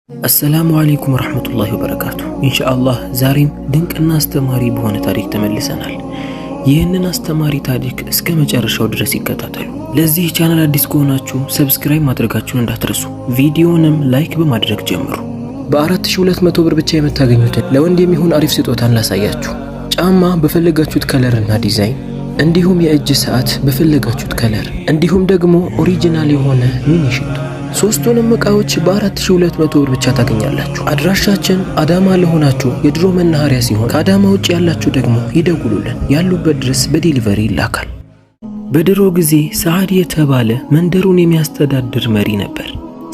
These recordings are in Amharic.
السلام عليكم ورحمة الله وبركاته إن شاء الله زاريم دنك الناس تماري بهون تاريخ تملسنال ይህንን አስተማሪ ታሪክ እስከ መጨረሻው ድረስ ይከታተሉ። ለዚህ ቻናል አዲስ ከሆናችሁ ሰብስክራይብ ማድረጋችሁን እንዳትረሱ፣ ቪዲዮንም ላይክ በማድረግ ጀምሩ። በ4200 ብር ብቻ የምታገኙትን ለወንድ የሚሆን አሪፍ ስጦታን ላሳያችሁ። ጫማ በፈለጋችሁት ከለርና ዲዛይን፣ እንዲሁም የእጅ ሰዓት በፈለጋችሁት ከለር፣ እንዲሁም ደግሞ ኦሪጂናል የሆነ ሚኒ ሽቶ፣ ሶስቱንም ዕቃዎች በ4200 ብር ብቻ ታገኛላችሁ። አድራሻችን አዳማ ለሆናችሁ የድሮ መናኸሪያ ሲሆን ከአዳማ ውጭ ያላችሁ ደግሞ ይደውሉልን፣ ያሉበት ድረስ በዲሊቨሪ ይላካል። በድሮ ጊዜ ሰዓድ የተባለ መንደሩን የሚያስተዳድር መሪ ነበር።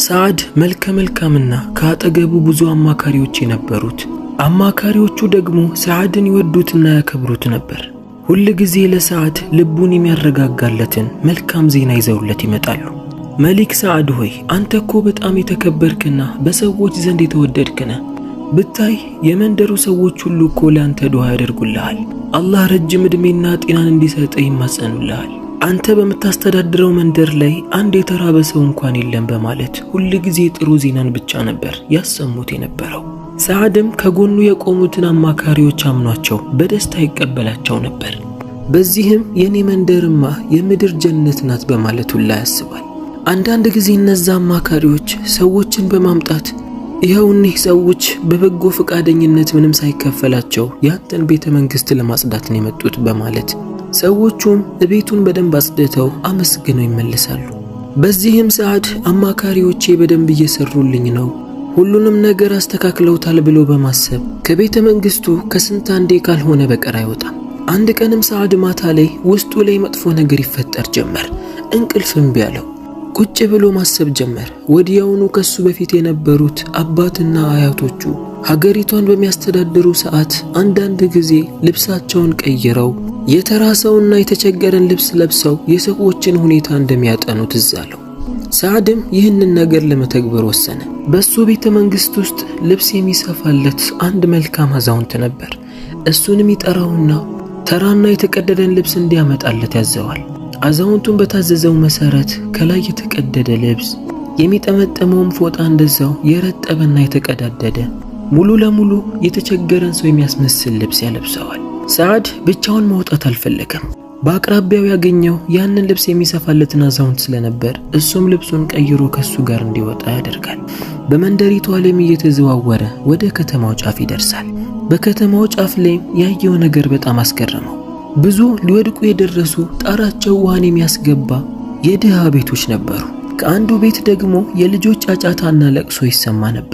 ሰዓድ መልከ መልካምና ከአጠገቡ ብዙ አማካሪዎች የነበሩት፣ አማካሪዎቹ ደግሞ ሰዓድን ይወዱትና ያከብሩት ነበር። ሁል ጊዜ ለሰዓድ ልቡን የሚያረጋጋለትን መልካም ዜና ይዘውለት ይመጣሉ። መሊክ ሰዓድ ሆይ አንተ እኮ በጣም የተከበርክና በሰዎች ዘንድ የተወደድክ ነህ። ብታይ የመንደሩ ሰዎች ሁሉ እኮ ለአንተ ዱዓ ያደርጉልሃል። አላህ ረጅም ዕድሜና ጤናን እንዲሰጥህ ይማጸኑልሃል። አንተ በምታስተዳድረው መንደር ላይ አንድ የተራበ ሰው እንኳን የለም በማለት ሁል ጊዜ ጥሩ ዜናን ብቻ ነበር ያሰሙት የነበረው። ሰዓድም ከጎኑ የቆሙትን አማካሪዎች አምኗቸው በደስታ ይቀበላቸው ነበር። በዚህም የኔ መንደርማ የምድር ጀነት ናት በማለት ሁላ ያስባል። አንዳንድ ጊዜ እነዛ አማካሪዎች ሰዎችን በማምጣት ይኸው እኒህ ሰዎች በበጎ ፈቃደኝነት ምንም ሳይከፈላቸው ያንተን ቤተ መንግስት ለማጽዳት ነው የመጡት በማለት ሰዎቹም ቤቱን በደንብ አጽድተው አመስግነው ይመለሳሉ። በዚህም ሰዓድ አማካሪዎቼ በደንብ እየሰሩልኝ ነው፣ ሁሉንም ነገር አስተካክለውታል ብሎ በማሰብ ከቤተ መንግስቱ ከስንት አንዴ ካልሆነ በቀር አይወጣም። አንድ ቀንም ሰዓድ ማታ ላይ ውስጡ ላይ መጥፎ ነገር ይፈጠር ጀመር። እንቅልፍም ቢያለው ቁጭ ብሎ ማሰብ ጀመር። ወዲያውኑ ከሱ በፊት የነበሩት አባትና አያቶቹ ሀገሪቷን በሚያስተዳድሩ ሰዓት አንዳንድ ጊዜ ልብሳቸውን ቀይረው የተራሰውና የተቸገረን ልብስ ለብሰው የሰዎችን ሁኔታ እንደሚያጠኑ ትዝ አለው። ሰዓድም ይህንን ነገር ለመተግበር ወሰነ። በሱ ቤተ መንግስት ውስጥ ልብስ የሚሰፋለት አንድ መልካም አዛውንት ነበር። እሱንም ይጠራውና ተራና የተቀደደን ልብስ እንዲያመጣለት ያዘዋል። አዛውንቱን በታዘዘው መሰረት ከላይ የተቀደደ ልብስ፣ የሚጠመጠመውም ፎጣ እንደዛው የረጠበና የተቀዳደደ ሙሉ ለሙሉ የተቸገረን ሰው የሚያስመስል ልብስ ያለብሰዋል። ሰዓድ ብቻውን መውጣት አልፈለገም። በአቅራቢያው ያገኘው ያንን ልብስ የሚሰፋለትን አዛውንት ስለነበር እሱም ልብሱን ቀይሮ ከሱ ጋር እንዲወጣ ያደርጋል። በመንደሪቱ ዓለም እየተዘዋወረ ወደ ከተማው ጫፍ ይደርሳል። በከተማው ጫፍ ላይ ያየው ነገር በጣም አስገረመው። ብዙ ሊወድቁ የደረሱ ጣራቸው ውሃን የሚያስገባ የድሃ ቤቶች ነበሩ። ከአንዱ ቤት ደግሞ የልጆች ጫጫታና ለቅሶ ይሰማ ነበር።